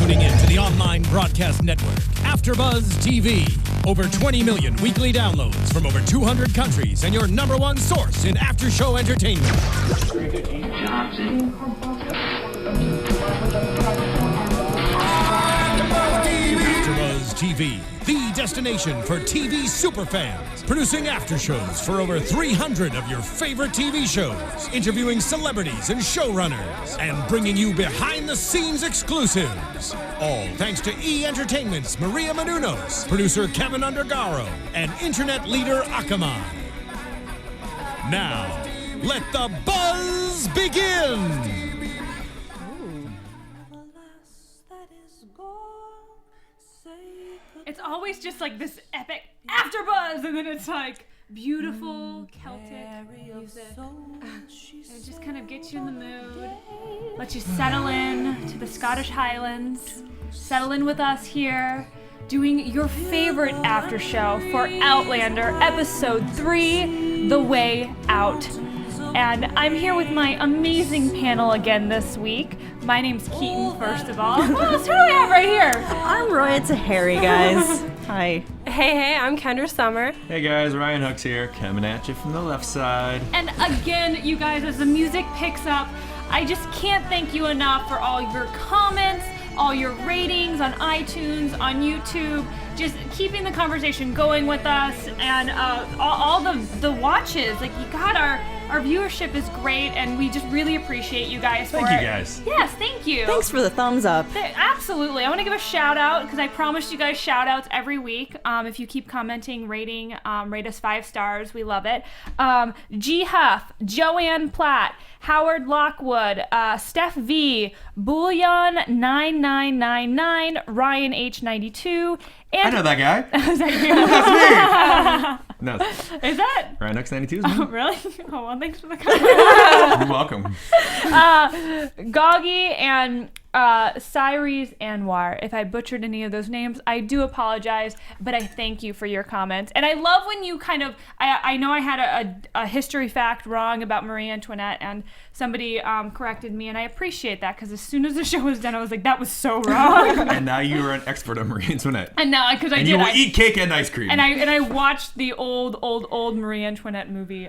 tuning in to the online broadcast network, AFTERBUZZ TV. Over 20 million weekly downloads from over 200 countries and your #1 source in after-show entertainment. AFTERBUZZ TV, the destination for TV superfans. Producing aftershows for over 300 of your favorite TV shows. Interviewing celebrities and showrunners. And bringing you behind-the-scenes exclusives. All thanks to E! Entertainment's Maria Menounos, producer Kevin Undergaro, and internet leader Akamai. Now, let the buzz begin! It's always just like this epic AFTERBUZZ, and then it's like beautiful Celtic music. And it just kind of gets you in the mood, lets you settle in to the Scottish Highlands, settle in with us here, doing your favorite after show for Outlander, episode 3, The Way Out. And I'm here with my amazing panel again this week. My name's Keetin, first of all. Who else do I have right here? I'm Roya Taheri, guys. Hi. Hey, I'm Kendra Sommer. Hey guys, Ryan Hooks here, coming at you from the left side. And again, you guys, as the music picks up, I just can't thank you enough for all your comments, all your ratings on iTunes, on YouTube, just keeping the conversation going with us, and all the watches. Like, you got our viewership is great, and we just really appreciate you guys for it. Thank you guys. Yes, thank you. Thanks for the thumbs up. Absolutely. I want to give a shout out because I promised you guys shout outs every week. If you keep commenting, rating, rate us 5 stars. We love it. G Huff, Joanne Platt, Howard Lockwood, Steph V, Bullion9999, Ryan H92, and I know that guy. Is that you? That's me. No, Is that? Ryan Hooks 92 is Oh, me. really? Oh, well, thanks for the comment. You're welcome. Goggy and Cyrese Anwar. If I butchered any of those names, I do apologize, but I thank you for your comments. And I love when you kind of, I know I had a history fact wrong about Marie Antoinette, and somebody corrected me, and I appreciate that, because as soon as the show was done, I was like, that was so wrong. And now you are an expert on Marie Antoinette. And now, because I And did. you will eat cake and ice cream. And I watched the old Marie Antoinette movie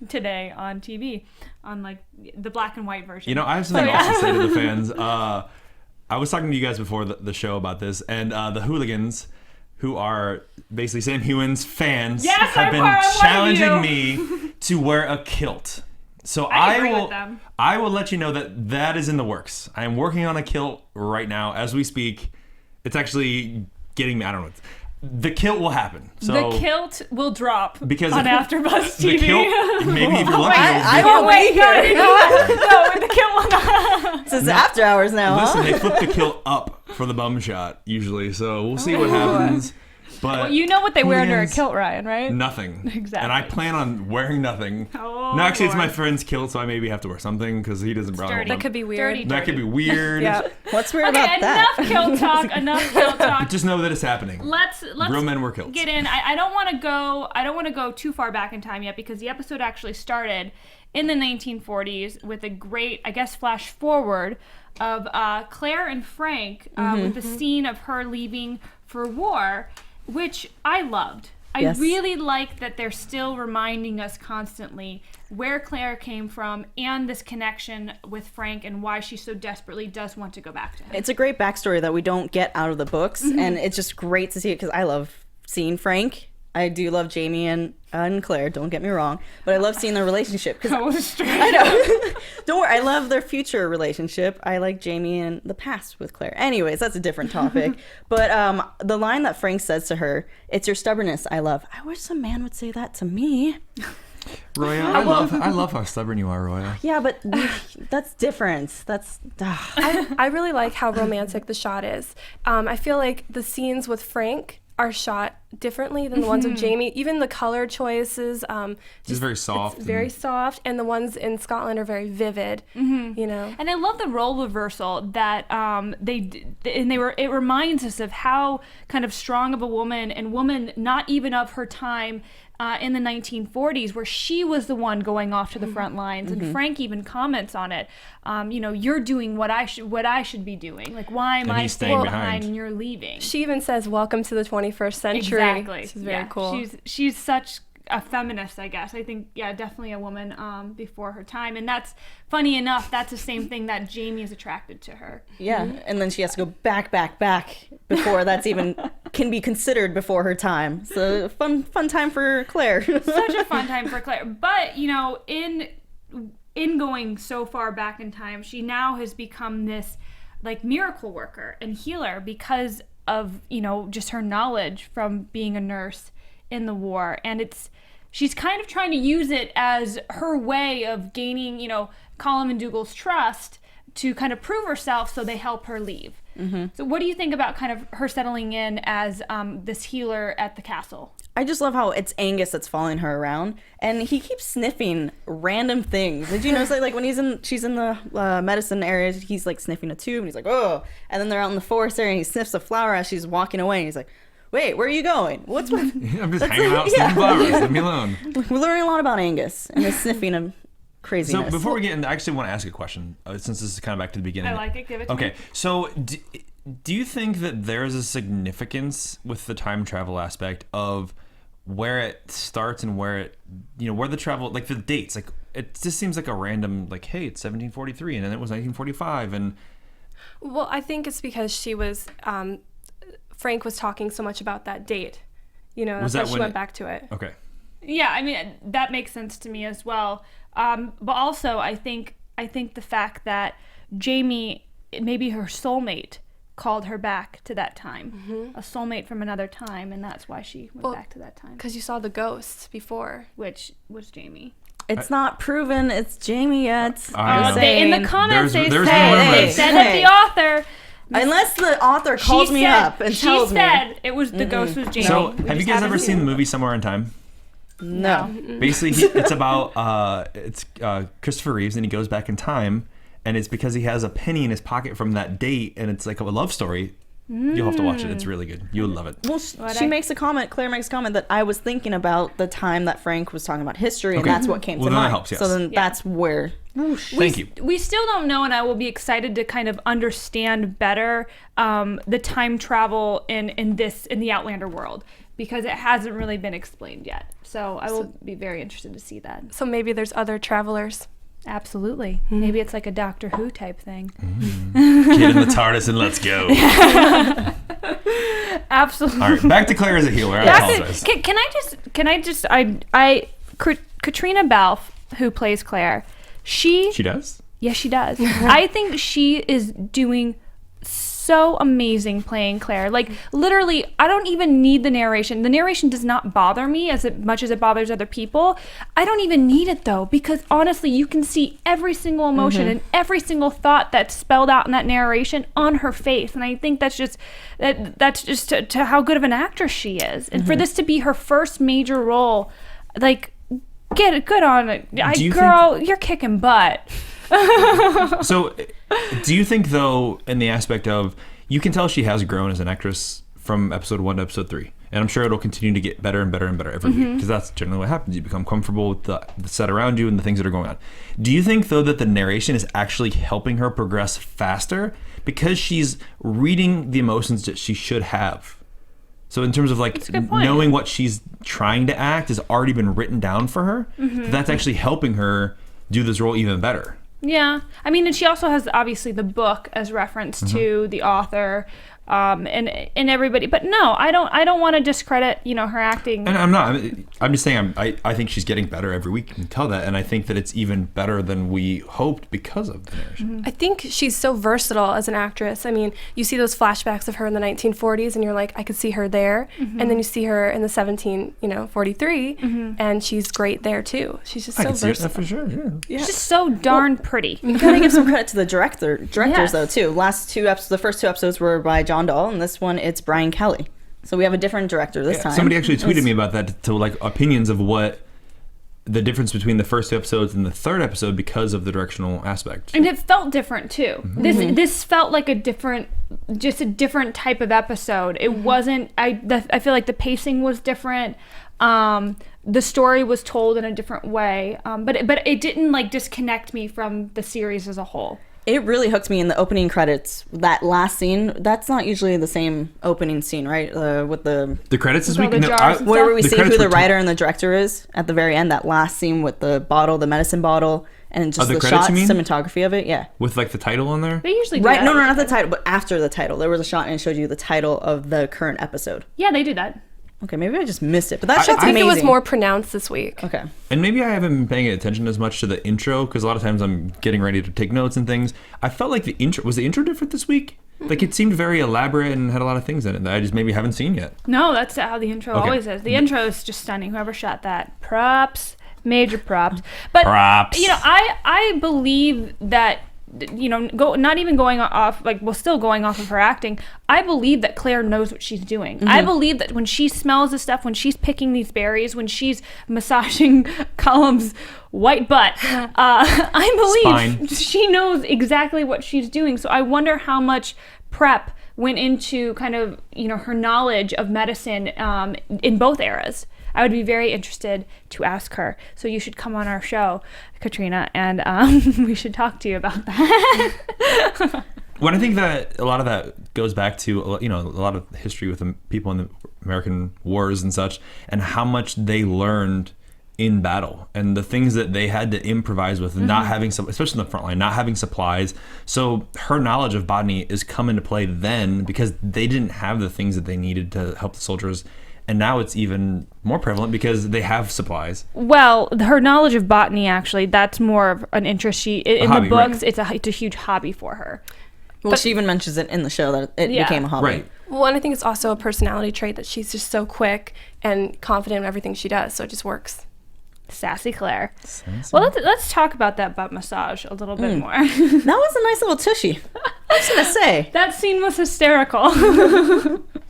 today on TV, on like the black and white version. You know, I have something else to say to the fans. I was talking to you guys before the show about this, and the hooligans, who are basically Sam Heughan's fans, have been challenging me to wear a kilt. So I will let you know that is in the works. I am working on a kilt right now as we speak. It's actually getting me. I don't know. The kilt will happen. So the kilt will drop because on AFTERBUZZ TV. The kilt, maybe if you're lucky. I won't wait here. No, the kilt will not. This is after hours now, Listen, huh? they flip the kilt up for the bum shot usually, so we'll see what happens. But well, you know what they wear under a kilt, Ryan, right? Nothing. Exactly. And I plan on wearing nothing. Oh, no, actually, it's Lord. my friend's kilt, so I maybe have to wear something because he doesn't probably. dirty. That could be weird. Dirty. That could be weird. Yeah. What's weird Okay, about that? enough kilt talk. Enough kilt talk. Just know that it's happening. Let's Real men wear kilts. get in. I don't want to go too far back in time yet, because the episode actually started in the 1940s with a great, I guess, flash forward of Claire and Frank with the scene of her leaving for war, which I loved. I really like that they're still reminding us constantly where Claire came from and this connection with Frank and why she so desperately does want to go back to him. It's a great backstory that we don't get out of the books, and it's just great to see it because I love seeing Frank. I do love Jamie and Claire, don't get me wrong, but I love seeing their relationship. That was strange. I know. Don't worry, I love their future relationship. I like Jamie and the past with Claire. Anyways, that's a different topic. But the line that Frank says to her, "It's your stubbornness I love." I wish some man would say that to me. Roya, I love how stubborn you are, Roya. Yeah, but that's different. That's. I really like how romantic the shot is. I feel like the scenes with Frank are shot differently than the ones of Jamie. Even the color choices, It's very soft. It's very soft, and the ones in Scotland are very vivid. You know, and I love the role reversal that it reminds us of how kind of strong of a woman not even of her time in the 1940s, where she was the one going off to the front lines, and Frank even comments on it. You're doing what I should be doing. Like, why am I staying behind and you're leaving? she even says, "Welcome to the 21st century." Exactly. She's very cool. She's such a feminist, I guess. I think, definitely a woman before her time. And that's, funny enough, that's the same thing that Jamie is attracted to her. Yeah, and then she has to go back before that's even can be considered before her time. So fun time for Claire. Such a fun time for Claire. But, in going so far back in time, she now has become this like miracle worker and healer because of, just her knowledge from being a nurse in the war. And she's kind of trying to use it as her way of gaining, Colum and Dougal's trust to kind of prove herself, so they help her leave. So what do you think about kind of her settling in as this healer at the castle? I just love how it's Angus that's following her around, and he keeps sniffing random things. Did you notice that, like, when she's in the medicine area, he's like sniffing a tube, and he's like, oh, and then they're out in the forest area, and he sniffs a flower as she's walking away, and he's like, wait, where are you going? What's with... I'm just hanging out, sniffing flowers. Leave me alone. We're learning a lot about Angus and his sniffing of craziness. So before we get into, I actually want to ask a question, since this is kind of back to the beginning. I like it. Give it to me. Okay, so do you think that there's a significance with the time travel aspect of where it starts and where it, where the travel, like the dates, like it just seems like a random, like, hey, it's 1743 and then it was 1945 and... Well, I think it's because she was... Frank was talking so much about that date. That's why she went back to it. Okay. Yeah, I mean, that makes sense to me as well. But also, I think the fact that Jamie, maybe her soulmate, called her back to that time. A soulmate from another time, and that's why she went back to that time. Because you saw the ghosts before. Which was Jamie. It's not proven it's Jamie yet. In the comments, they said that the author... Unless the author calls me up and tells me. She said it was the ghost was Jamie. So, have you guys ever seen the movie Somewhere in Time? No. Basically, it's about Christopher Reeves, and he goes back in time, and it's because he has a penny in his pocket from that date, and it's like a love story. You'll have to watch it. It's really good. You'll love it. Well, Claire makes a comment that I was thinking about the time that Frank was talking about history, and that's what came to mind. That helps, yes. So then that's where... Thank you. We still don't know, and I will be excited to kind of understand better the time travel in the Outlander world, because it hasn't really been explained yet. So I will be very interested to see that. So maybe there's other travelers. Absolutely. Maybe it's like a Doctor Who type thing. Get in the TARDIS and let's go. Absolutely. All right, back to Claire as a healer. I apologize. Katrina Balfe, who plays Claire, she does? Yes, she does. I think she is doing so amazing playing Claire. Like, literally, I don't even need the narration. The narration does not bother me as much as it bothers other people. I don't even need it, though, because honestly, you can see every single emotion and every single thought that's spelled out in that narration on her face. And I think that's just to how good of an actress she is. And for this to be her first major role, like, good on it. You're kicking butt. So, do you think, though, in the aspect of, you can tell she has grown as an actress from episode 1 to episode 3, and I'm sure it'll continue to get better and better and better every week, because that's generally what happens. You become comfortable with the set around you and the things that are going on. Do you think, though, that the narration is actually helping her progress faster because she's reading the emotions that she should have? So in terms of like knowing what she's trying to act has already been written down for her, that's actually helping her do this role even better. Yeah. I mean, and she also has obviously the book as reference to the author, and everybody. But no, I don't want to discredit, her acting. And I'm not. I'm just saying I think she's getting better every week. You can tell that, and I think that it's even better than we hoped because of the narration. I think she's so versatile as an actress. I mean, you see those flashbacks of her in the 1940s, and you're like, I could see her there. And then you see her in the 43, and she's great there too. She's just so versatile. That for sure. Yeah. She's just so darn pretty. You gotta give some credit to the directors though too. The first two episodes were by John Dahl, and this one it's Brian Kelly. So we have a different director this time. Somebody actually tweeted me about that to like opinions of what the difference between the first 2 episodes and the 3rd episode because of the directional aspect. And it felt different too. This felt like a different type of episode. It wasn't. I feel like the pacing was different. The story was told in a different way. But it didn't like disconnect me from the series as a whole. It really hooked me in the opening credits. That last scene, that's not usually the same opening scene, right? With the credits this with week? all the jars and where stuff? we The see who credits the were writer and the director is at the very end. That last scene with the bottle, the medicine bottle, and just the the credits, shot, you mean? cinematography of it. Yeah. With like the title on there? They usually do Right? that. No, not the title, but after the title, there was a shot and it showed you the title of the current episode. Yeah, they do that. Okay, maybe I just missed it, but that shot's I think amazing. it was more pronounced this week. Okay. And maybe I haven't been paying attention as much to the intro because a lot of times I'm getting ready to take notes and things. I felt like the intro different this week? Like it seemed very elaborate and had a lot of things in it that I just maybe haven't seen yet. No, that's how the intro Okay. always is. The intro is just stunning. Whoever shot that, props, major props. But Props. you know, I believe that, you know, not even going off, like, well, still going off of her acting, I believe that Claire knows what she's doing. I believe that when she smells the stuff, when she's picking these berries, when she's massaging Column's white butt, I believe she knows exactly what she's doing. So I wonder how much prep went into kind of, you know, her knowledge of medicine in both eras. I would be very interested to ask her. So you should come on our show, Katrina, and we should talk to you about that. Well, I think that a lot of that goes back to, you know, a lot of history with the people in the American wars and such, and how much they learned in battle and the things that they had to improvise with, not having some, especially in the front line, not having supplies. So her knowledge of botany is come into play then because they didn't have the things that they needed to help the soldiers. And now it's even more prevalent because they have supplies. Well, her knowledge of botany, actually, that's more of an interest. In hobby, the books, right? it's a huge hobby for her. Well, she even mentions it in the show that it became a hobby. Right. Well, and I think it's also a personality trait that she's just so quick and confident in everything she does, so it just works. Sassy Claire. Well, let's talk about that butt massage a little bit more. That was a nice little tushy. I was gonna say. That scene was hysterical.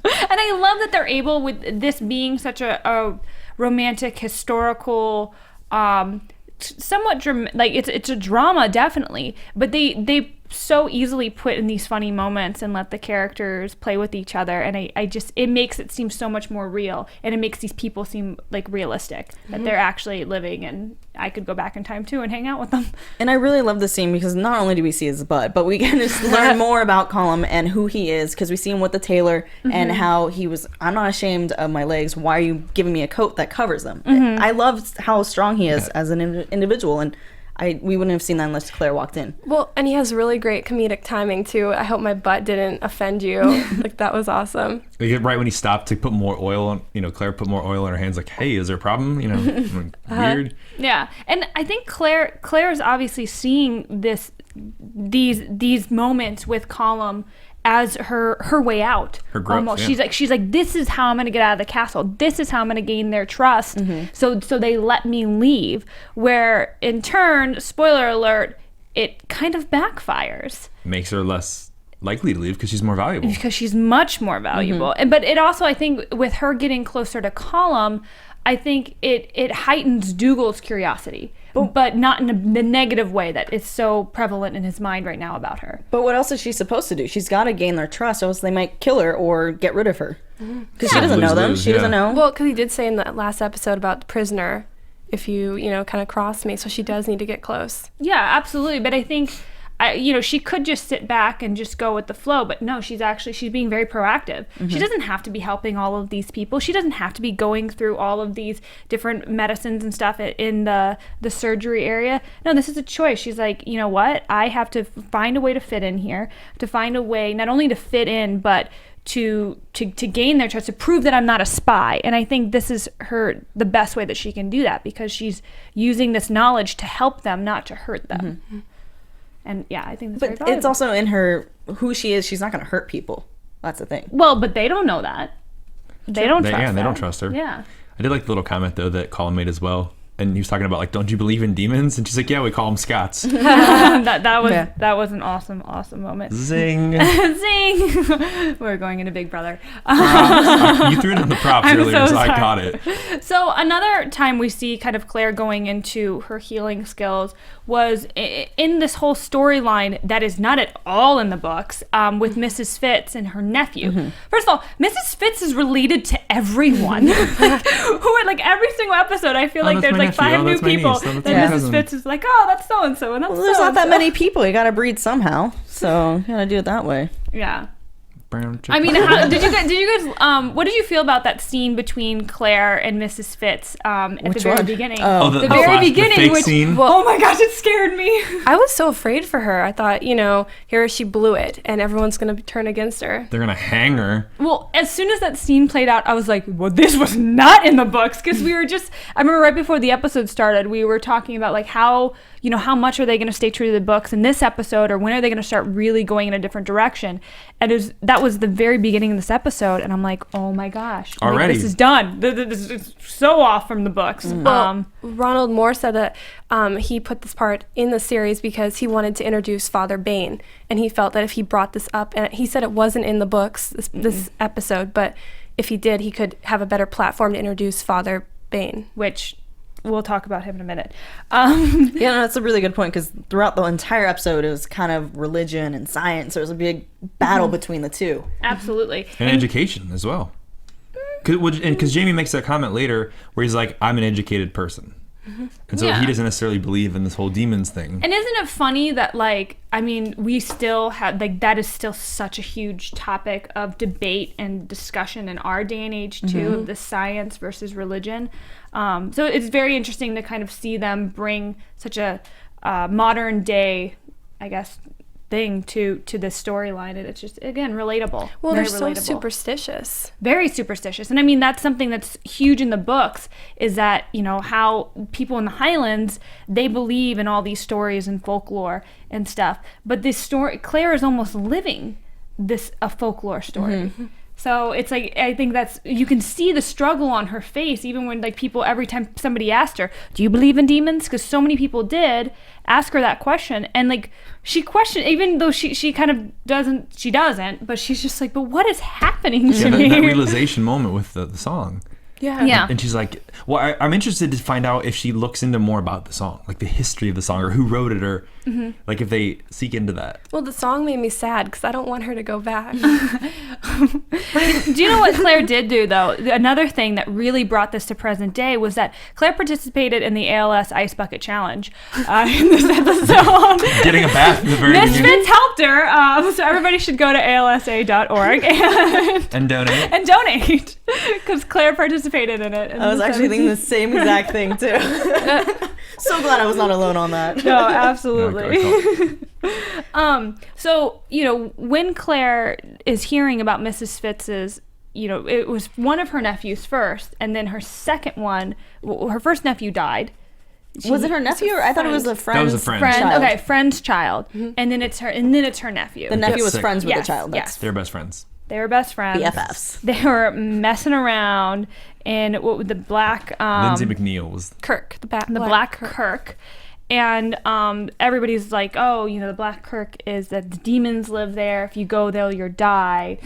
And I love that they're able, with this being such a romantic, historical, somewhat like it's a drama, definitely, but they so easily put in these funny moments and let the characters play with each other, and it makes it seem so much more real, and it makes these people seem like realistic, that they're actually living, and I could go back in time too and hang out with them. And I really love the scene because not only do we see his butt, but we can just learn more about Colum and who he is, because we see him with the tailor and how he was, I'm not ashamed of my legs, why are you giving me a coat that covers them? I love how strong he is as an individual, and we wouldn't have seen that unless Claire walked in. Well, and he has really great comedic timing too. I hope my butt didn't offend you. Like, that was awesome. Right when he stopped to put more oil on, you know, Claire put more oil in her hands, like, hey, is there a problem? You know, weird. Yeah, and I think Claire is obviously seeing these moments with Colum as her way out. Her growth, almost. yeah. She's like, this is how I'm gonna get out of the castle. This is how I'm gonna gain their trust. So they let me leave. Where in turn, spoiler alert, it kind of backfires. Makes her less likely to leave because she's more valuable. Because she's much more valuable. But it also, I think, with her getting closer to Colum, I think it heightens Dougal's curiosity, but not in the negative way that is so prevalent in his mind right now about her. But what else is she supposed to do? She's got to gain their trust, or else they might kill her or get rid of her. Because she doesn't know them. Lose, She doesn't know. Well, because he did say in the last episode about the prisoner, if you kind of cross me, so she does need to get close. Yeah, absolutely. But I think, she could just sit back and just go with the flow. But no, she's being very proactive. She doesn't have to be helping all of these people. She doesn't have to be going through all of these different medicines and stuff in the surgery area. No, this is a choice. She's like, you know what? I have to find a way to fit in here, to find a way not only to fit in, but to gain their trust, to prove that I'm not a spy. And I think this is the best way that she can do that, because she's using this knowledge to help them, not to hurt them. And yeah, I think that's very But valuable. it's also in her, who she is. She's not going to hurt people. That's the thing. Well, but they don't know that. They don't trust her. They don't trust her. Yeah. I did like the little comment, though, that Colin made as well. and he was talking about like, don't you believe in demons? And she's like, yeah, we call them Scots. that was an awesome moment. Zing. Zing. We're going into Big Brother. You threw it on the props earlier, so I caught it. So another time we see kind of Claire going into her healing skills was in this whole storyline that is not at all in the books, with Mrs. Fitz and her nephew. First of all, Mrs. Fitz is related to everyone. Like every single episode, I feel like there's like 5 new people. Then Mrs. Fitz is like, oh, that's so and so, and that's well, there's not that many people. You gotta breed somehow, so you gotta do it that way. Yeah. I mean, did you guys? What did you feel about that scene between Claire and Mrs. Fitz at the very beginning? The very beginning, scene. Well, oh my gosh, it scared me. I was so afraid for her. I thought, here she blew it, and everyone's gonna turn against her. They're gonna hang her. Well, as soon as that scene played out, I was like, well, this was not in the books, because we were just. I remember right before the episode started, we were talking about like how much are they going to stay true to the books in this episode, or when are they going to start really going in a different direction? And that was the very beginning of this episode, and I'm like, oh my gosh, already this is done. This is so off from the books. Well, Ronald Moore said that he put this part in the series because he wanted to introduce Father Bane, and he felt that if he brought this up, and he said it wasn't in the books, this episode, but if he did, he could have a better platform to introduce Father Bane, which we'll talk about him in a minute. That's a really good point, because throughout the entire episode it was kind of religion and science. There was a big battle between the two. Absolutely. And education as well. Because Jamie makes that comment later where he's like, I'm an educated person. And so he doesn't necessarily believe in this whole demons thing. And isn't it funny that, like, I mean, we still have, like, that is still such a huge topic of debate and discussion in our day and age, too, of the science versus religion. So it's very interesting to kind of see them bring such a modern day, I guess, thing to this storyline, and it's just, again, relatable. Well, they're so superstitious. Very superstitious. And I mean, that's something that's huge in the books, is that, how people in the Highlands, they believe in all these stories and folklore and stuff. But this story, Claire is almost living a folklore story. So it's like, I think you can see the struggle on her face, even when like people, every time somebody asked her, do you believe in demons? Because so many people did ask her that question. And like, she questioned, even though she kind of doesn't, but she's just like, but what is happening to me? That realization moment with the song. Yeah. And she's like, well, I'm interested to find out if she looks into more about the song, like the history of the song, or who wrote it, or like if they seek into that. Well, the song made me sad because I don't want her to go back. Do you know what Claire did do, though? Another thing that really brought this to present day was that Claire participated in the ALS Ice Bucket Challenge in this episode. Getting a bath in the very beginning. Misfits helped her, so everybody should go to alsa.org and donate. And donate, because Claire participated in it. I was actually thinking the same exact thing, too. So glad I was not alone on that. No, absolutely. So, when Claire is hearing about Mrs. Fitz's, it was one of her nephews first, and then her second one, her first nephew died. Was it her nephew, or I thought it was a friend? That was a friend. Child. Okay, friend's child, and then it's her nephew. The nephew was friends with the child. Yes, they're best friends. They were best friends. BFFs. They were messing around in the black. Lindsay McNeil was Kirk. The black Kirk. And everybody's like, oh, the Black Kirk is that the demons live there. If you go there, you'll die.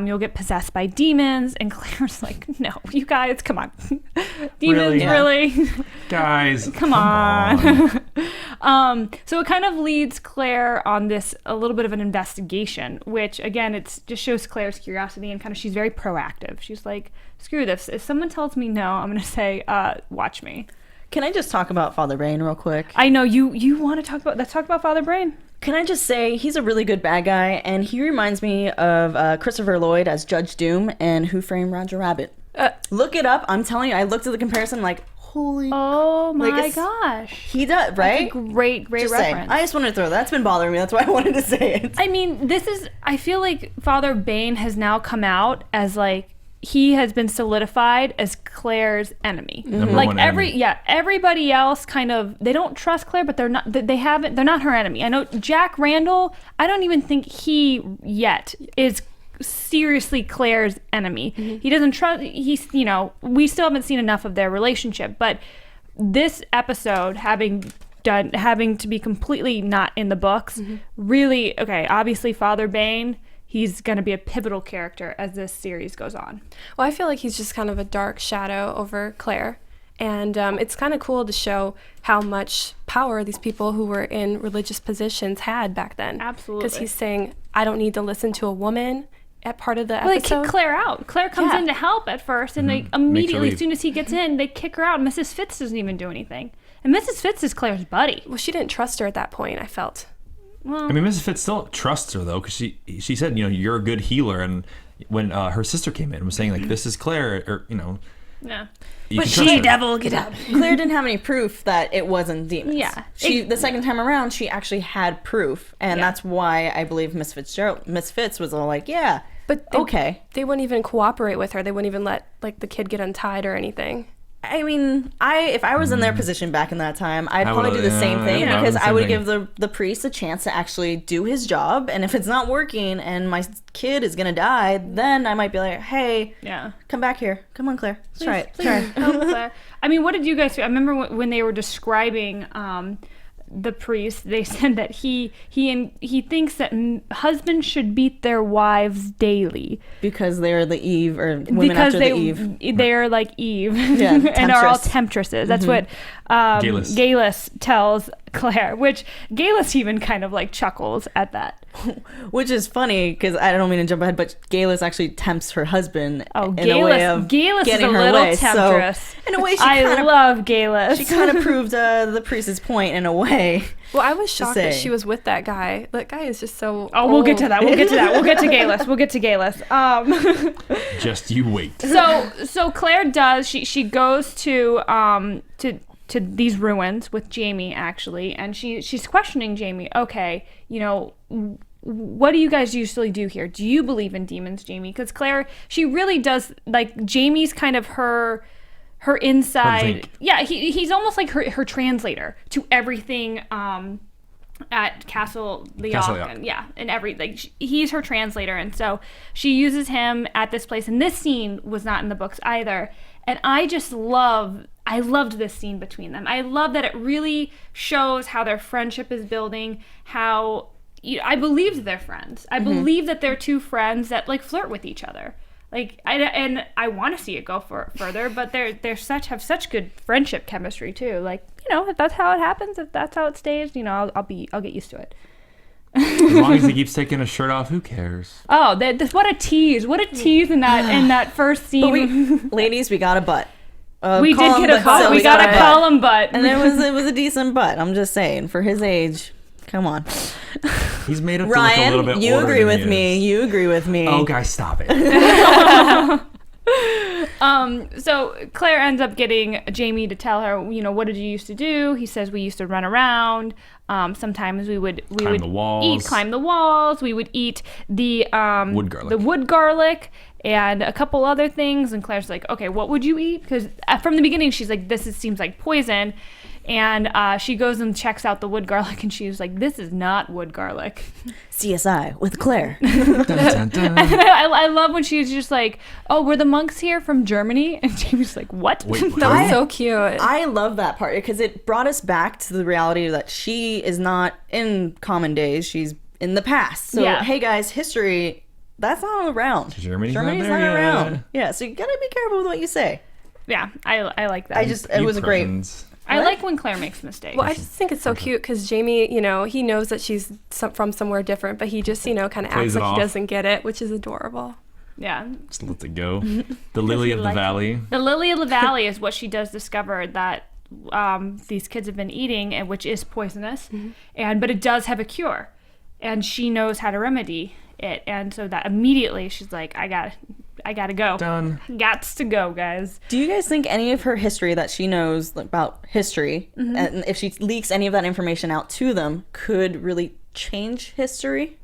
You'll get possessed by demons. And Claire's like, no, you guys, come on. Demons, really? Guys, come on. So it kind of leads Claire on a little bit of an investigation, which, again, it just shows Claire's curiosity, and kind of she's very proactive. She's like, screw this. If someone tells me no, I'm going to say, watch me. Can I just talk about Father Bane real quick? I know you want to talk about. Let's talk about Father Bane. Can I just say he's a really good bad guy, and he reminds me of Christopher Lloyd as Judge Doom in Who Framed Roger Rabbit. Look it up. I'm telling you, I looked at the comparison like, holy. Oh my gosh. He does, right? That's a great just reference. Saying. I just wanted to throw that's been bothering me. That's why I wanted to say it. I mean, I feel like Father Bane has now come out as like, he has been solidified as Claire's enemy. Like everybody else kind of, they don't trust Claire, but they're not her enemy. I know Jack Randall, I don't even think he yet is seriously Claire's enemy. He doesn't trust, we still haven't seen enough of their relationship, but this episode having to be completely not in the books, really, okay, obviously Father Bane, he's going to be a pivotal character as this series goes on. Well, I feel like he's just kind of a dark shadow over Claire. And it's kind of cool to show how much power these people who were in religious positions had back then. Absolutely. Because he's saying, I don't need to listen to a woman at part of the Well, episode. they kick Claire out. Claire comes in to help at first, and they immediately, as soon as he gets in, they kick her out. Mrs. Fitz doesn't even do anything. And Mrs. Fitz is Claire's buddy. Well, she didn't trust her at that point, I felt. Well, I mean, Mrs. Fitz still trusts her, though, because she said, you're a good healer. And when her sister came in and was saying, like, this is Claire, or, yeah. you But can trust her. Devil, get out. Claire didn't have any proof that it wasn't demons. Yeah. The second time around, she actually had proof, and that's why I believe Miss Fitz was all like, yeah, But they wouldn't even cooperate with her. They wouldn't even let the kid get untied or anything. I mean, if I was in their position back in that time, I'd I probably would- do the same thing, yeah, because the I same would thing. give the priest a chance to actually do his job, and if it's not working and my kid is gonna die, then I might be like, hey, come back here, come on, Claire, let's try it. Help Claire. I mean, what did you guys do? I remember when they were describing the priest, they said that he thinks that husbands should beat their wives daily Because they're the Eve, or women because after the Eve. they're like Eve and are all temptresses. That's what Galus tells Claire, which Galus even kind of like chuckles at that. Which is funny, because I don't mean to jump ahead, but Galus actually tempts her husband in Galus, a way of Galus getting is a her little way. temptress. So, in a way, I love Galus. she kind of proved the priest's point in a way. Well, I was shocked that say. she was with that guy. That guy is just so Oh, we'll get to old. that. We'll get to Galus. We'll get to Galus. Just you wait. So Claire does. She goes to these ruins with Jamie, actually, and she's questioning Jamie. Okay, what do you guys usually do here? Do you believe in demons, Jamie? Because Claire, she really does, like, Jamie's kind of her inside. Yeah, he's almost like her translator to everything at Castle Leoch. Yeah, and he's her translator, and so she uses him at this place. And this scene was not in the books either. And I loved this scene between them. I love that it really shows how their friendship is building, how I believed they're friends. I believe that they're two friends that like flirt with each other. Like I want to see it go further, but have such good friendship chemistry too. Like, if that's how it happens, if that's how it stays, I'll get used to it. As long as he keeps taking his shirt off, who cares? Oh, what a tease! What a tease in that first scene. Ladies, we got a butt. We did get a butt. We got a column butt, and it was a decent butt. I'm just saying, for his age, come on. He's made up to Ryan, look a little bit you older agree than with he me. is. You agree with me. Oh, guys, stop it. So Claire ends up getting Jamie to tell her, what did you used to do? He says we used to run around. Sometimes we would Climb the walls. We would eat the Wood wood garlic and a couple other things. And Claire's like, okay, what would you eat? Because from the beginning she's like, seems like poison. And she goes and checks out the wood garlic, and she's like, this is not wood garlic. CSI with Claire. Dun, dun, dun. And I love when she's just like, oh, were the monks here from Germany? And Jamie's like, what? Wait, That was so cute. I love that part, because it brought us back to the reality that she is not in common days. She's in the past. So, hey guys, history, that's not around. Germany's not not there around. yet. Yeah, so you gotta be careful with what you say. Yeah, I like that. It was great. Prussians. I like when Claire makes mistakes. Well, I just think it's so cute because Jamie, he knows that she's from somewhere different, but he just, kind of acts Plays it like off. he doesn't get it, which is adorable. Yeah. Just let it go. The lily of the valley. The lily of the valley is what she does discover that these kids have been eating, and which is poisonous, but it does have a cure, and she knows how to remedy it, and so that immediately she's like, I gotta go. Done. Gots to go, guys. Do you guys think any of her history that she knows about history, and if she leaks any of that information out to them, could really change history?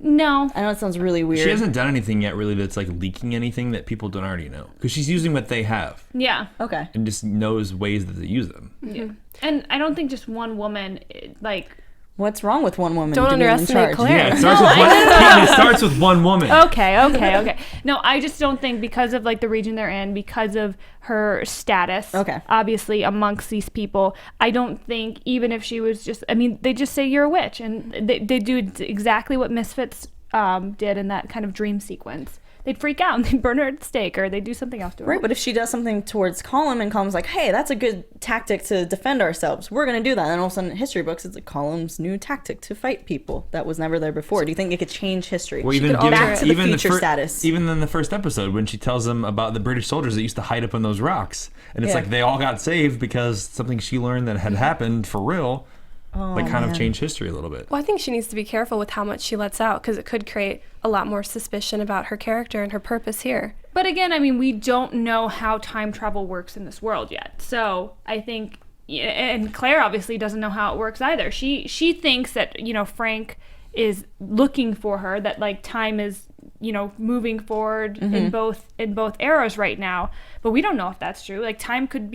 No. I know it sounds really weird. She hasn't done anything yet really that's like leaking anything that people don't already know. Because she's using what they have. Yeah. Okay. And just knows ways that they use them. Yeah. And I don't think just one woman, like, What's wrong with one woman? Don't being in underestimate charge? Claire. Yeah, it starts with one woman. Okay. No, I just don't think because of like the region they're in, because of her status, obviously amongst these people, I don't think even if she was just, I mean, they just say you're a witch, and they do exactly what Misfits did in that kind of dream sequence. They'd freak out and they'd burn her at the stake, or they'd do something else to her. Right, but if she does something towards Colum and Colum's like, hey, that's a good tactic to defend ourselves, we're going to do that. And all of a sudden in history books, it's like Colum's new tactic to fight people that was never there before. Do you think it could change history? Well, even back to the future status. Even in the first episode, when she tells them about the British soldiers that used to hide up in those rocks. And it's like they all got saved because something she learned that had happened for real. Kind of change history a little bit. Well, I think she needs to be careful with how much she lets out, because it could create a lot more suspicion about her character and her purpose here. But again, I mean, we don't know how time travel works in this world yet. So I think, and Claire obviously doesn't know how it works either. She thinks that, Frank is looking for her, that like time is, moving forward in both eras right now. But we don't know if that's true. Like time could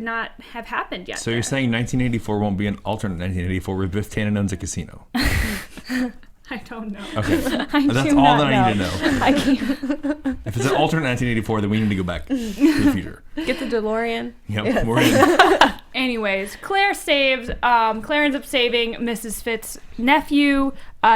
not have happened yet. So you're saying 1984 won't be an alternate 1984 where Biff Tannen owns a casino? I don't know. Okay. That's all that I need to know. I can't. If it's an alternate 1984, then we need to go back to the future. Get the DeLorean. Yep, we're in. Anyways, Claire ends up saving Mrs. Fitz' nephew.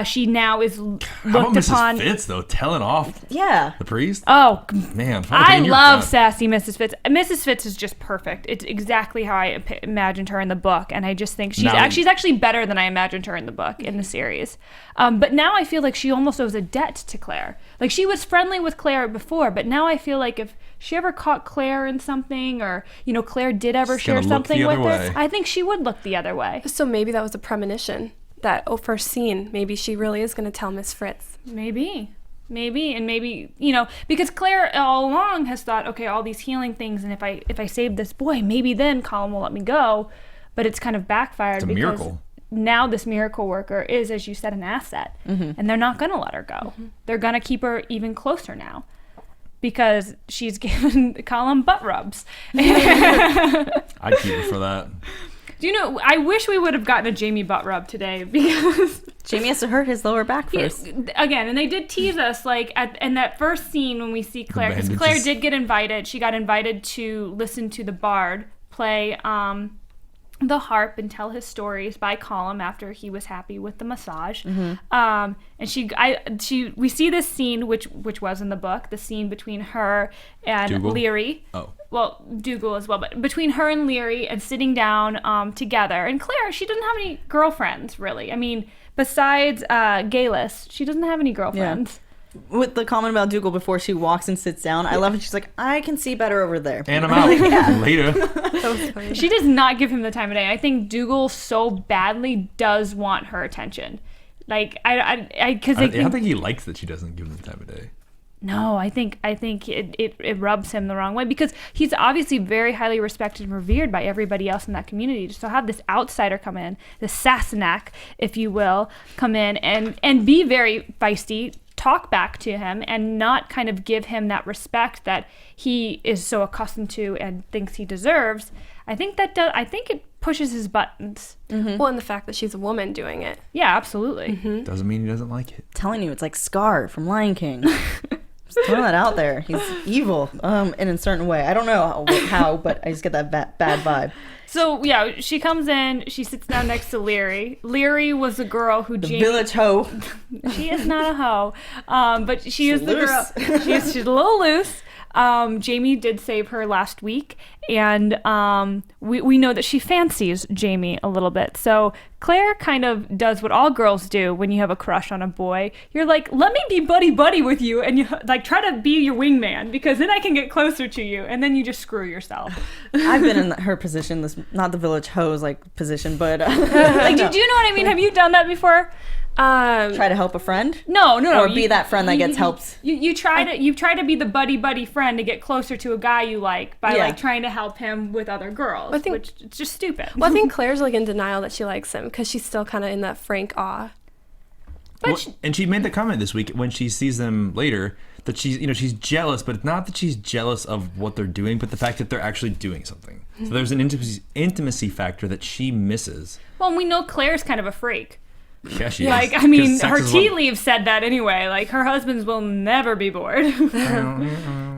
She now is looked How about upon. Mrs. Fitz, though, telling off the priest? Oh, man. I love sassy Mrs. Fitz. Mrs. Fitz is just perfect. It's exactly how I imagined her in the book, and I just think she's actually better than I imagined her in the book, in the series. But now I feel like she almost owes a debt to Claire. Like, she was friendly with Claire before, but now I feel like if she ever caught Claire in something, or, Claire did ever share something with her, I think she would look the other way. So maybe that was a premonition. That first scene, maybe she really is going to tell Miss Fritz. Maybe, and maybe, because Claire all along has thought, okay, all these healing things, and if I save this boy, maybe then Colin will let me go. But it's kind of backfired. It's a miracle. Now this miracle worker is, as you said, an asset, and they're not going to let her go. They're going to keep her even closer now, because she's given Colin butt rubs. I'd keep her for that. Do you know, I wish we would have gotten a Jamie butt rub today, because Jamie has to hurt his lower back first. Again, and they did tease us, like, in that first scene when we see Claire, because Claire did get invited. She got invited to listen to the bard play the harp and tell his stories by Colin after he was happy with the massage. And we see this scene, which was in the book, the scene between her and Dougal? Leary. Oh. Well, Dougal as well, but between her and Leary and sitting down together. And Claire, she doesn't have any girlfriends, really. I mean, besides Galis, she doesn't have any girlfriends. Yeah. With the comment about Dougal before she walks and sits down, I love it. She's like, I can see better over there. And I'm out. Later. She does not give him the time of day. I think Dougal so badly does want her attention. Like, I don't think he likes that she doesn't give him the time of day. No, I think it rubs him the wrong way, because he's obviously very highly respected and revered by everybody else in that community. So have this outsider come in, this Sassenach, if you will, come in and be very feisty, talk back to him, and not kind of give him that respect that he is so accustomed to and thinks he deserves. I think it pushes his buttons. Well, and the fact that she's a woman doing it. Yeah, absolully. Doesn't mean he doesn't like it. I'm telling you, it's like Scar from Lion King. Just throwing that out there. He's evil in a certain way. I don't know how, but I just get that bad vibe. So, yeah, she comes in, she sits down next to Leary. Leary was a girl who the village hoe. She is not a hoe, but she is the girl. She's a little loose. Jamie did save her last week, and we know that she fancies Jamie a little bit. So Claire kind of does what all girls do when you have a crush on a boy. You're like, let me be buddy with you, and you like try to be your wingman, because then I can get closer to you, and then you just screw yourself. I've been in her position, not the village hoe's like position, but like, do you know what I mean? Have you done that before? Try to help a friend? No. Or be that friend that gets helped. You try to be the buddy friend to get closer to a guy you like by like trying to help him with other girls, which it's just stupid. Well, I think Claire's like in denial that she likes him, because she's still kind of in that Frank awe. But and she made the comment this week when she sees them later that she's jealous, but it's not that she's jealous of what they're doing, but the fact that they're actually doing something. So there's an intimacy factor that she misses. Well, we know Claire's kind of a freak. Yeah, she Like, is. I mean, 'Cause sex her is tea what- leaves said that anyway. Like, her husbands will never be bored.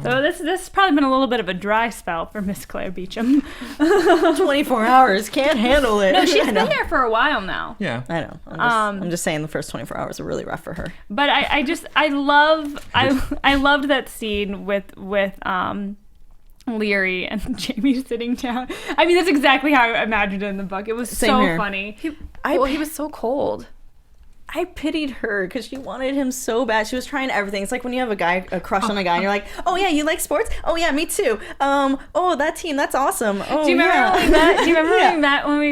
So this has probably been a little bit of a dry spell for Miss Claire Beecham. 24 hours, can't handle it. No, she's been there for a while now. Yeah. I know. I'm just saying the first 24 hours are really rough for her. But I loved that scene with Leary and Jamie sitting down. I mean, that's exactly how I imagined it in the book. It was Same so here. funny. He was so cold. I pitied her because she wanted him so bad. She was trying everything. It's like when you have a crush on a guy, and you're like, "Oh yeah, you like sports? Oh yeah, me too. Oh that team, that's awesome. Oh Do you remember yeah." when we met? Do you remember Yeah. when we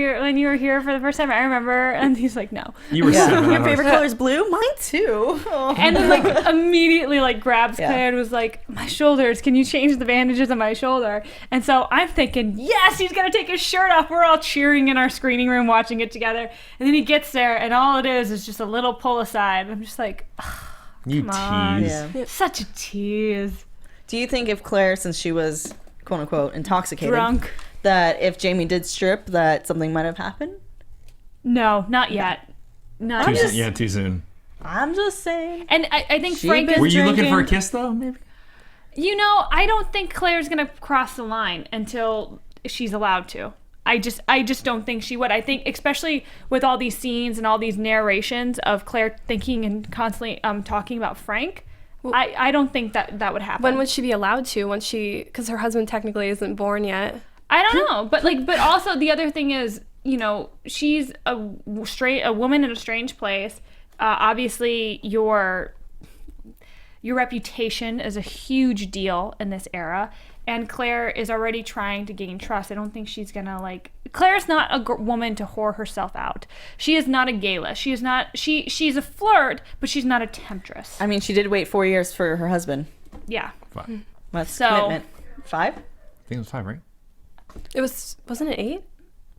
met when you were here for the first time? I remember, and he's like, "No." You were Yeah. seven. Your favorite color is blue. Mine too. Oh. And then like immediately like grabs Yeah. Claire and was like, "My shoulders, can you change the bandages on my shoulder?" And so I'm thinking, yes, he's gonna take his shirt off. We're all cheering in our screening room watching it together. And then he gets there and all it is just a little pull aside. I'm just like, You come on. tease. Yeah. such a tease. Do you think if Claire, since she was quote unquote intoxicated, Drunk. that if Jamie did strip, that something might have happened? No, not yet. Not Too yet. soon. Yeah, too soon. I'm just saying. And I think She Frank been is Were you looking for a drinking. kiss though? Maybe. You know, I don't think Claire's gonna cross the line until she's allowed to. I just don't think she would. I think, especially with all these scenes and all these narrations of Claire thinking and constantly talking about Frank, I don't think that would happen. When would she be allowed to? Once because her husband technically isn't born yet. I don't know, but also the other thing is, you know, she's a woman in a strange place. Obviously, your reputation is a huge deal in this era. And Claire is already trying to gain trust. I don't think she's gonna Claire's not a woman to whore herself out. She is not a gala. She is not. She's a flirt, but she's not a temptress. I mean, she did wait 4 years for her husband. Yeah. 5. That's So- commitment. 5? I think it was 5, right? Wasn't it 8?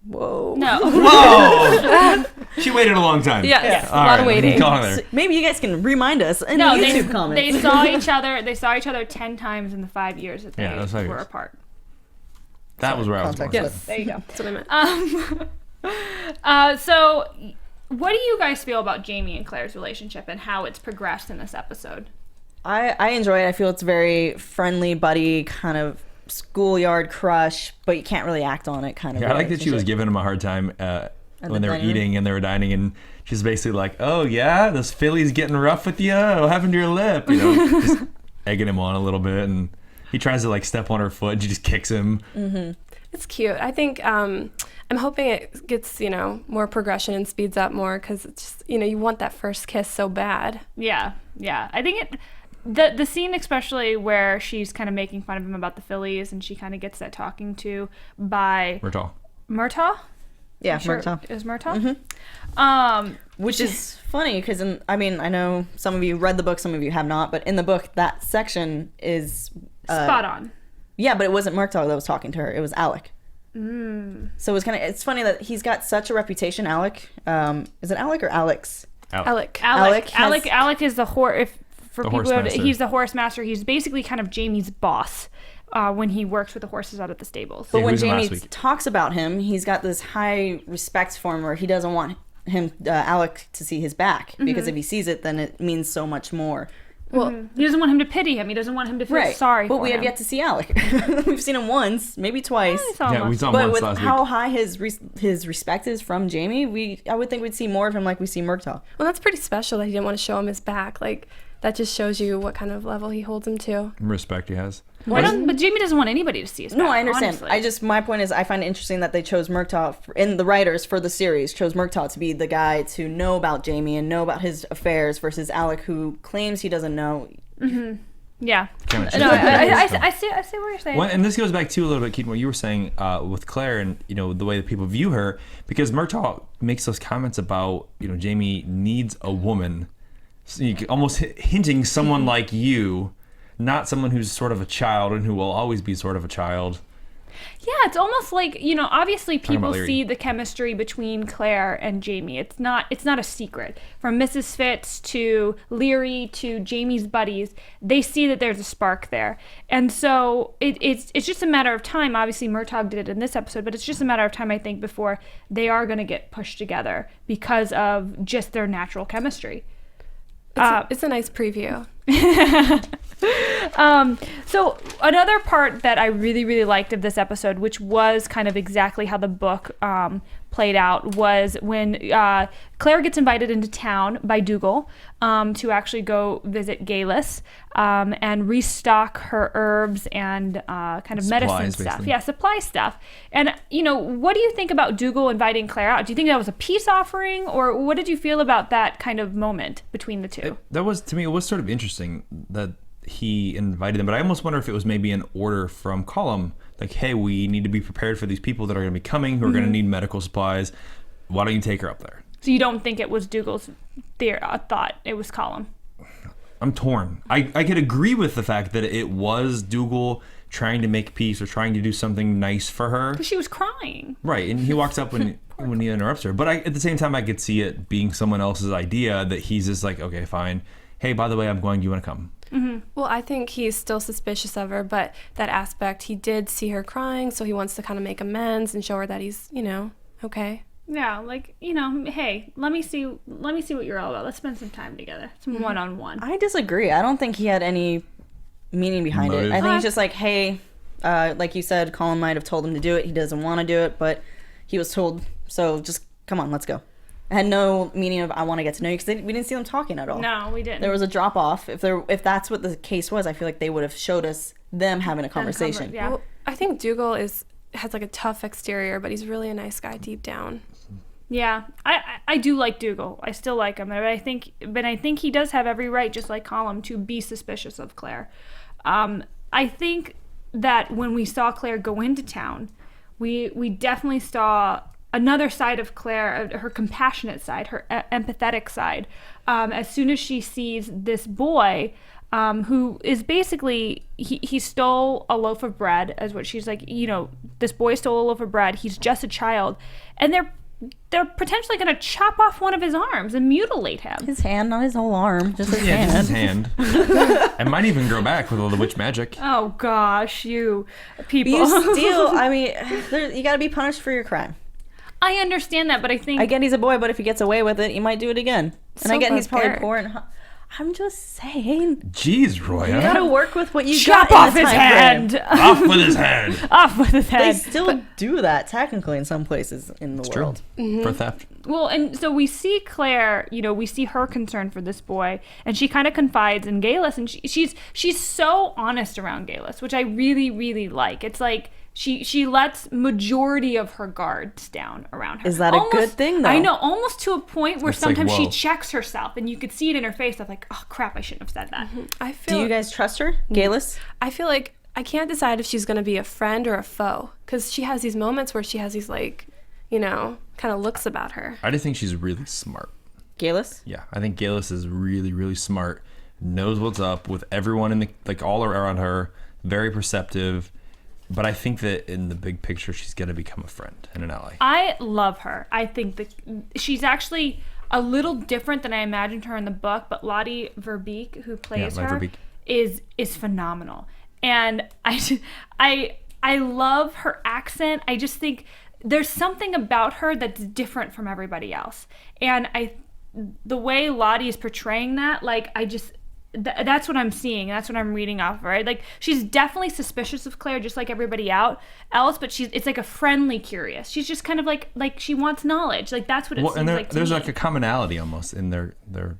Whoa. No. Whoa! She waited a long time. Yes. All A lot right, of waiting. call her. Maybe you guys can remind us in No. the They, YouTube comments. they saw each other. They saw each other 10 times in the 5 years that Yeah, that's they 5 were years. apart. That was where I was going. Context Yes. There you go. That's what I meant. So, what do you guys feel about Jamie and Claire's relationship and how it's progressed in this episode? I enjoy it. I feel it's very friendly, buddy, kind of schoolyard crush, but you can't really act on it kind of. Yeah, I like that she was relationship. giving him a hard time when they were dining room? eating and they were dining, and she's basically like, "Oh yeah, this Philly's getting rough with you. What happened to your lip?" You know, just egging him on a little bit, and he tries to like step on her foot, and she just kicks him. Mm-hmm. It's cute. I think I'm hoping it gets, more progression and speeds up more because it's just, you want that first kiss so bad. Yeah. I think the scene especially where she's kind of making fun of him about the Phillies and she kind of gets that talking to by Murtaugh. Murtaugh? Yeah, Sure, Murtaugh. is Murtaugh? Which is funny because I know some of you read the book, some of you have not, but in the book that section is Spot on. Yeah, but it wasn't Murtaugh that was talking to her. It was Alec. So it was it's funny that he's got such a reputation. Alec, is it Alec or Alex? Alec. Alec is the horse. For The people horse who master. he's the horse master. He's basically kind of Jamie's boss when he works with the horses out at the stables. But Yeah, he when was in last Jamie week. talks about him, he's got this high respect for him where he doesn't want him, Alec, to see his back because if he sees it, then it means so much more. Well, He doesn't want him to pity him. He doesn't want him to feel sorry but for we him. have yet to see Alec. We've seen him once, maybe twice. I saw him Yeah, we once. saw him But once with last how week. high his respect is from Jamie, I would think we'd see more of him like we see Murtaugh. well, that's pretty special that he didn't want to show him his back. Like, that just shows you what kind of level he holds him to. Respect he has. But Jamie doesn't want anybody to see his back. No, I understand. honestly. My point is, I find it interesting that they chose Murtaugh, and the writers for the series chose Murtaugh to be the guy to know about Jamie and know about his affairs versus Alec, who claims he doesn't know. Yeah. Kinda No, cheesy. I see what you're saying. Well, and this goes back to a little bit, Keetin, what you were saying with Claire and the way that people view her, because Murtaugh makes those comments about Jamie needs a woman, so almost hinting someone like you, not someone who's sort of a child and who will always be sort of a child, Yeah, it's almost like, obviously people see the chemistry between Claire and Jamie. It's not a secret. From Mrs. Fitz to Leary to Jamie's buddies, they see that there's a spark there. And so it's just a matter of time. Obviously Murtaugh did it in this episode, but it's just a matter of time, I think, before they are going to get pushed together because of just their natural chemistry. It's a nice preview. So another part that I really, really liked of this episode, which was kind of exactly how the book played out, was when Claire gets invited into town by Dougal to actually go visit Galus and restock her herbs and kind of Supplies, medicine stuff. basically. Yeah, supply stuff. And, what do you think about Dougal inviting Claire out? Do you think that was a peace offering, or what did you feel about that kind of moment between the two? That was, to me, it was sort of interesting that he invited them, but I almost wonder if it was maybe an order from Colum, like, hey, we need to be prepared for these people that are going to be coming who are going to need medical supplies. Why don't you take her up there? So you don't think it was Dougal's thought, it was Colum? I'm torn. I could agree with the fact that it was Dougal trying to make peace or trying to do something nice for her. Because she was crying. Right, and he walks up when he interrupts her. But at the same time, I could see it being someone else's idea that he's just like, okay, fine. Hey, by the way, I'm going. Do you want to come? Mm-hmm. Well, I think he's still suspicious of her, but that aspect, he did see her crying, so he wants to kind of make amends and show her that he's, okay. Yeah, like, hey, let me see what you're all about. Let's spend some time together. Some one-on-one. I disagree. I don't think he had any meaning behind it. I think he's just like, hey, like you said, Colin might have told him to do it. He doesn't want to do it, but he was told, so just come on, let's go. It had no meaning of I want to get to know you, because we didn't see them talking at all. No, we didn't. There was a drop off. If that's what the case was, I feel like they would have showed us them having a conversation. Yeah. Well, I think Dougal has like a tough exterior, but he's really a nice guy deep down. Yeah, I do like Dougal. I still like him, but I think he does have every right, just like Colum, to be suspicious of Claire. I think that when we saw Claire go into town, we definitely saw another side of Claire, her compassionate side, her empathetic side. As soon as she sees this boy, who is basically, he stole a loaf of bread, as what she's like, this boy stole a loaf of bread. He's just a child, and they're potentially going to chop off one of his arms and mutilate him. His hand, not his whole arm, just his hand. Just his hand. It might even grow back with all the witch magic. Oh gosh, you people. You steal. I mean, you got to be punished for your crime. I understand that, but I think... Again, he's a boy, but if he gets away with it, he might do it again. And So again, he's probably barbaric. poor and... I'm just saying. Jeez, Roya. You gotta work with what you Chop got off in the his time frame. hand. Off with his head. Off with his They head. still do that, technically, in some places in the world. For theft. Well, and so we see Claire, we see her concern for this boy, and she kind of confides in Galus, and she's so honest around Galus, which I really, really like. It's like she lets majority of her guards down around her. Is that a good thing, though? I know, almost to a point where It's like, sometimes she whoa. checks herself, and you could see it in her face of like, oh crap, I shouldn't have said that. I feel Do you guys trust her, Galus? I feel like I can't decide if she's going to be a friend or a foe, because she has these moments where she has these like, kind of looks about her. I just think she's really smart. Galus? Yeah, I think Galus is really, really smart. Knows what's up with everyone in all around her. Very perceptive. But I think that in the big picture, she's going to become a friend and an ally. I love her. I think that she's actually a little different than I imagined her in the book, but Lottie Verbeek, who plays her, Verbeek. is phenomenal. And I love her accent. I just think there's something about her that's different from everybody else. And the way Lottie is portraying that, like, that's what I'm seeing. That's what I'm reading off of, right? Like, she's definitely suspicious of Claire, just like everybody else, but it's like a friendly curious. She's just kind of like she wants knowledge. Like, that's what it seems like to there's me. like a commonality almost in their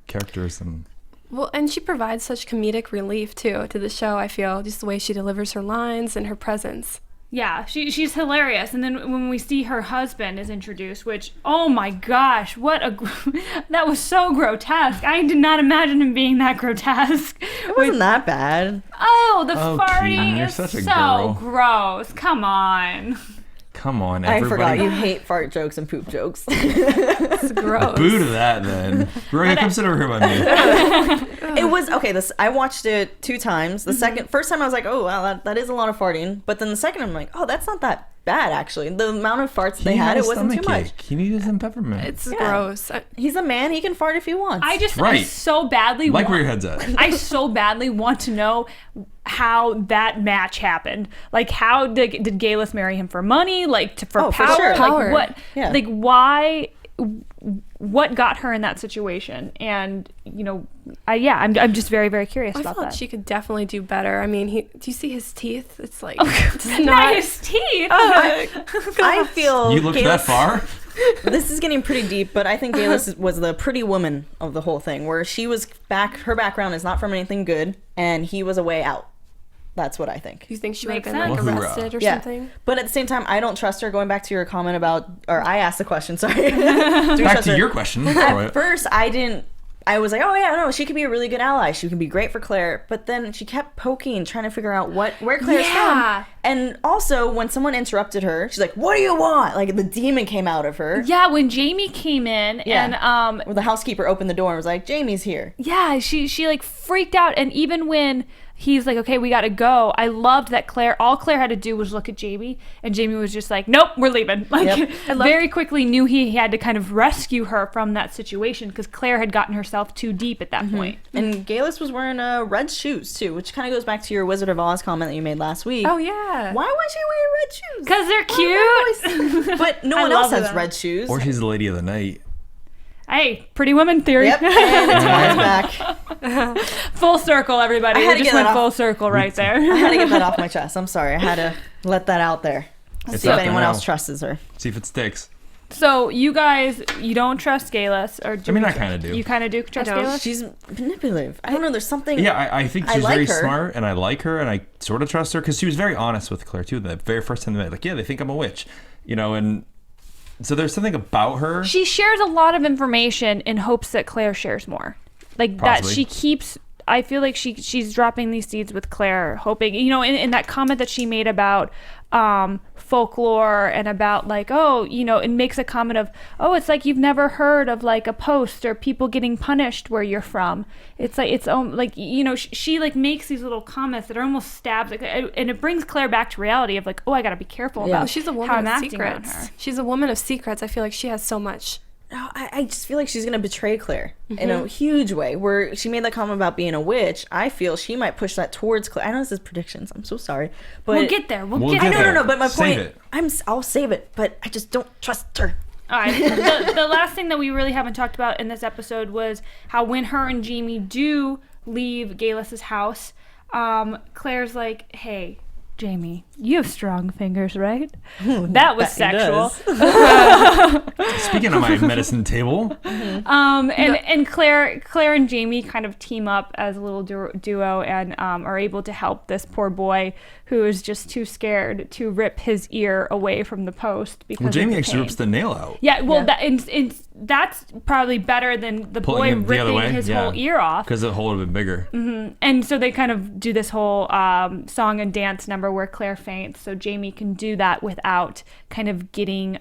characters. And Well, and she provides such comedic relief, too, to the show, I feel. Just the way she delivers her lines and her presence. Yeah, she's hilarious. And then when we see her husband is introduced, which, oh my gosh, that was so grotesque. I did not imagine him being that grotesque. It wasn't that bad. Oh, the Oh, farting Keetin, you're is such a so girl. gross. Come on. come on, I everybody. forgot you hate fart jokes and poop jokes. It's gross. Boo to that, then. Roya, come sit over here by me. It was okay. I watched it 2 times. The first time I was like, oh wow, that is a lot of farting. But then the second, I'm like, oh, that's not that bad actually. The amount of farts they had, it wasn't too much. He needed some peppermint. It's gross. He's a man. He can fart if he wants. I Right. so badly Like where your head's at. I so badly want to know how that match happened. Like, how did Galus marry him for money? Like, for for power? sure. Like, Power. what? Yeah. Like, why? What got her in that situation? And I'm just very, very curious I about thought that. she could definitely do better. I mean, do you see his teeth? It's like Not his teeth. I feel You looked that far? This is getting pretty deep, but I think Galus was the pretty woman of the whole thing, where she was her background is not from anything good, and he was a way out. That's what I think. You think she would have Makes been like sense. Well, arrested or Yeah. something? But at the same time, I don't trust her. Going back to your comment about, or I asked the question, sorry. Do you Back trust to her? your question. At first, I was like, oh yeah, no, she could be a really good ally. She can be great for Claire. But then she kept poking, trying to figure out where Claire's Yeah. from. And also, when someone interrupted her, she's like, what do you want? Like, the demon came out of her. Yeah, when Jamie came in and Well, the housekeeper opened the door and was like, Jamie's here. yeah, she like freaked out. And even when he's like, okay, we gotta go, I loved that all Claire had to do was look at Jamie, and Jamie was just like, nope, we're leaving. Like, Yep. very quickly knew he had to kind of rescue her from that situation, because Claire had gotten herself too deep at that point. And Galus was wearing red shoes, too, which kind of goes back to your Wizard of Oz comment that you made last week. Oh yeah. Why was she wearing red shoes? Because they're cute. But no I one else love has them. red shoes. Or she's the lady of the night. Hey, pretty woman theory. Yep, and it's back. Full circle, everybody. I had We to just get went that full off. circle right there. I had to get that off my chest. I'm sorry. I had to let that out there. It's See if out there anyone now. else trusts her. See if it sticks. So you guys, you don't trust Galus, or do I mean, you I kinda do. You kind of do trust don't. Galus? She's manipulative. I don't know. There's something. Yeah, I think I she's like very her. smart, and I like her, and I sort of trust her, because she was very honest with Claire, too. The very first time they met, like, yeah, they think I'm a witch. And so there's something about her. She shares a lot of information in hopes that Claire shares more. Like Possibly. that she keeps, I feel like she's dropping these seeds with Claire, hoping, in that comment that she made about folklore and about like, and makes a comment of, it's like you've never heard of like a post or people getting punished where you're from. It's like, she like makes these little comments that are almost stabs, and it brings Claire back to reality of like, I gotta be careful Yeah. about She's a how woman I'm of acting around secrets. her. She's a woman of secrets. I feel like she has so much. No, I just feel like she's gonna betray Claire in a huge way. Where she made that comment about being a witch, I feel she might push that towards Claire. I know this is predictions. I'm so sorry, but We'll get there. We'll We'll get get there. no. But my Save point, it. I'll save it, but I just don't trust her. All right. The last thing that we really haven't talked about in this episode was how when her and Jamie do leave Galus's house, Claire's like, "Hey, Jamie, you have strong fingers, right?" That was Bet he sexual. Speaking of my medicine table, And Claire and Jamie kind of team up as a little duo and are able to help this poor boy who is just too scared to rip his ear away from the post because well, Jamie of the actually pain. rips the nail out. Yeah, well, Yeah. that's probably better than the Pulling boy him the other ripping way, his yeah. whole ear off. Because the hole would have been bigger. And so they kind of do this whole song and dance number where Claire faints, so Jamie can do that without kind of getting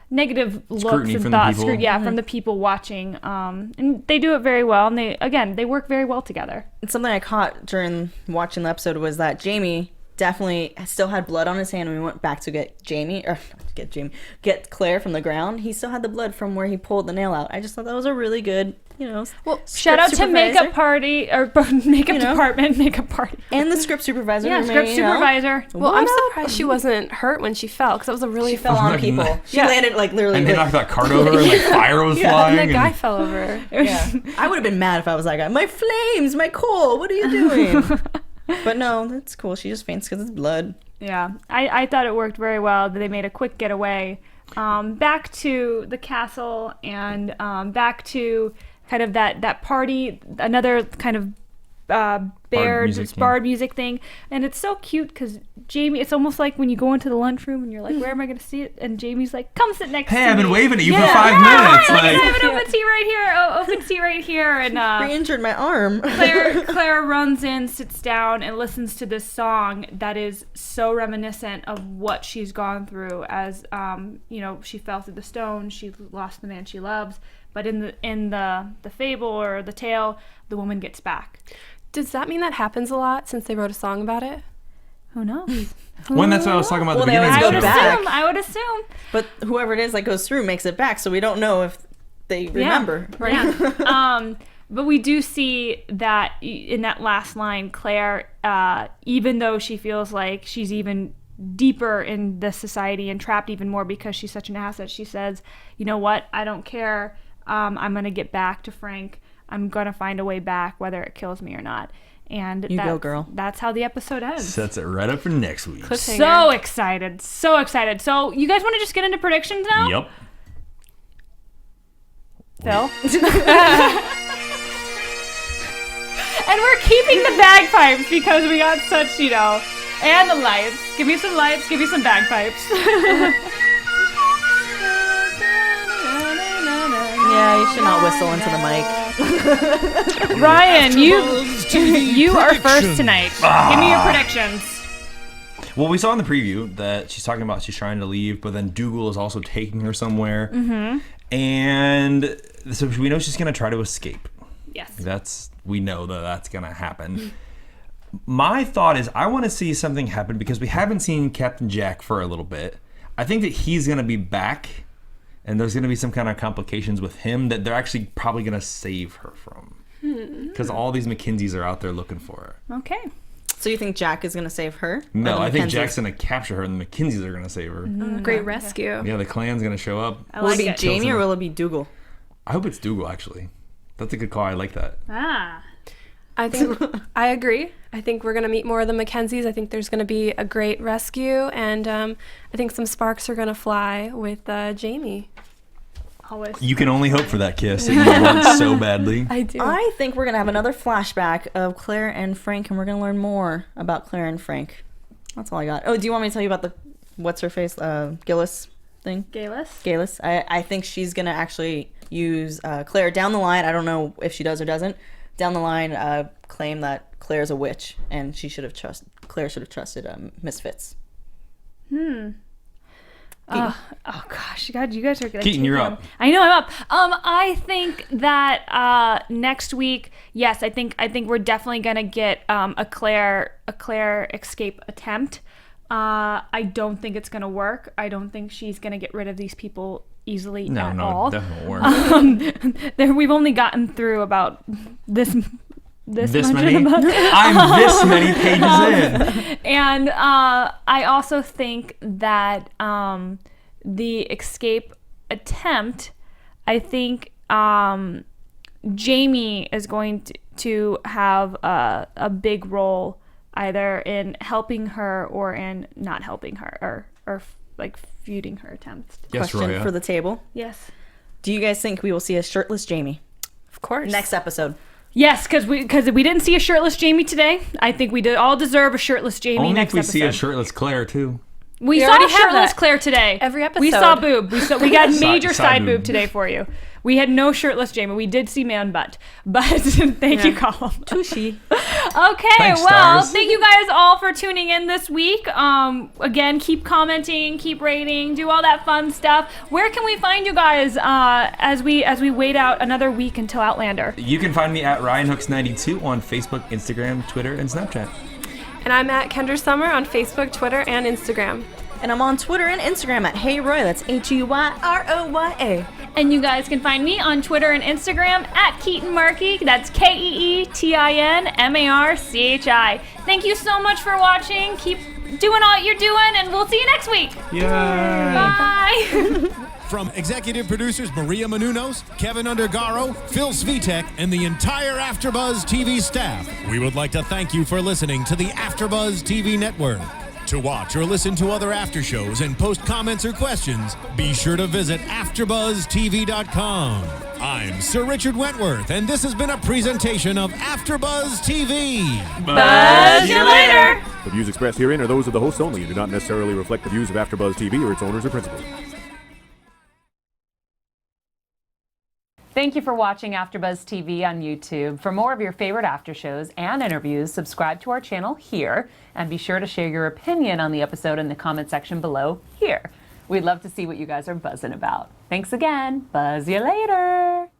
negative looks Scrutiny and from the thoughts. people. From the people watching. And they do it very well, and they work very well together. Something I caught during watching the episode was that Jamie definitely still had blood on his hand when we went back to get Claire from the ground. He still had the blood from where he pulled the nail out. I just thought that was a really good, Well, shout out to makeup party or makeup department, makeup party. and the script supervisor. Yeah, who script made, supervisor. Well, What I'm up? surprised she wasn't hurt when she fell, because that was a really She fell on people. She Yeah. landed like literally. And they knocked that cart over, and like fire was And flying. that guy and fell over. Yeah. I would have been mad if I was that guy. My flames, my coal. What are you doing? But no, that's cool. She just faints because it's blood. Yeah, I thought it worked very well. They made a quick getaway back to the castle and back to kind of that party. Another kind of bard music thing, and it's so cute because Jamie, it's almost like when you go into the lunchroom and you're like, where am I going to see it? And Jamie's like, come sit next to me. Hey, I've been waving at you for 5 minutes. I have an open seat right here, and re-injured my arm. Claire runs in, sits down, and listens to this song that is so reminiscent of what she's gone through as she fell through the stone, she lost the man she loves, but in the fable or the tale, the woman gets back. Does that mean that happens a lot since they wrote a song about it? Who knows? That's what I was talking about at the they beginning. always go back. I would assume. But whoever it is that goes through makes it back, so we don't know if they remember. Right. Yeah. But we do see that in that last line, Claire, even though she feels like she's even deeper in the society and trapped even more because she's such an asset, she says, you know what? I don't care. I'm going to get back to Frank. I'm going to find a way back, whether it kills me or not. And you go, girl. That's how the episode ends. Sets it right up for next week. So excited. So excited. So you guys want to just get into predictions now? Yep. Phil? And we're keeping the bagpipes because we got such, and the lights. Give me some lights. Give me some bagpipes. Yeah, you should not whistle into the mic. Ryan, you are first tonight. Give me your predictions. Well, we saw in the preview that she's talking about she's trying to leave, but then Dougal is also taking her somewhere. Mm-hmm. And so we know she's going to try to escape. Yes. We know that's going to happen. My thought is I want to see something happen because we haven't seen Captain Jack for a little bit. I think that he's going to be back, and there's going to be some kind of complications with him that they're actually probably going to save her from. Because all these Mackenzies are out there looking for her. Okay. So you think Jack is going to save her? No, I think Jack's going to capture her, and the Mackenzies are going to save her. Great rescue. Yeah, the clan's going to show up. Will it be Jamie or will it be Dougal? I hope it's Dougal, actually. That's a good call. I like that. I think I agree. I think we're going to meet more of the Mackenzies. I think there's going to be a great rescue, and I think some sparks are going to fly with Jamie. Always. You can only hope for that kiss that you want so badly. I do. I think we're going to have another flashback of Claire and Frank, and we're going to learn more about Claire and Frank. That's all I got. Oh, do you want me to tell you about the what's-her-face, Gillis thing? Galis. I think she's going to actually use Claire down the line. I don't know if she does or doesn't. Down the line, claim that Claire's a witch, and Claire should have trusted Misfits. Oh gosh, God, you guys are good. Keetin, you're up. I know I'm up. I think that next week, yes, I think we're definitely gonna get a Claire escape attempt. I don't think it's gonna work. I don't think she's gonna get rid of these people easily at all. No, it definitely won't work. We've only gotten through about this many? I'm this many pages in. And I also think that the escape attempt, I think Jamie is going to have a big role either in helping her or in not helping her or like feuding her attempts. Yes, Question Roya. for the table. Yes. Do you guys think we will see a shirtless Jamie? Of course. Next episode. Yes, because we didn't see a shirtless Jamie today. I think we all deserve a shirtless Jamie Only next if we episode. see a shirtless Claire, too. We saw already a have shirtless that. Claire today. Every episode. We saw boob. We got major Side side boob. boob today for you. We had no shirtless Jamie. We did see man butt. But thank you, Colin. Tushy. Okay, Thanks, well, Starz. thank you guys all for tuning in this week. Again, keep commenting, keep rating, do all that fun stuff. Where can we find you guys as we wait out another week until Outlander? You can find me at RyanHooks92 on Facebook, Instagram, Twitter, and Snapchat. And I'm at Kendra Sommer on Facebook, Twitter, and Instagram. And I'm on Twitter and Instagram at Hey Roya. That's HeyRoya. And you guys can find me on Twitter and Instagram at Keetin Marchi. That's KeetinMarchi. Thank you so much for watching. Keep doing all you're doing, and we'll see you next week. Yay! Bye. From executive producers Maria Menounos, Kevin Undergaro, Phil Svitek, and the entire AfterBuzz TV staff, we would like to thank you for listening to the AfterBuzz TV network. To watch or listen to other after shows and post comments or questions, be sure to visit AFTERBUZZTV.com. I'm Sir Richard Wentworth, and this has been a presentation of AFTERBUZZ TV. Buzz you later! The views expressed herein are those of the hosts only and do not necessarily reflect the views of AfterBuzz TV or its owners or principals. Thank you for watching AfterBuzz TV on YouTube. For more of your favorite after shows and interviews, subscribe to our channel here, and be sure to share your opinion on the episode in the comment section below here. We'd love to see what you guys are buzzing about. Thanks again. Buzz you later.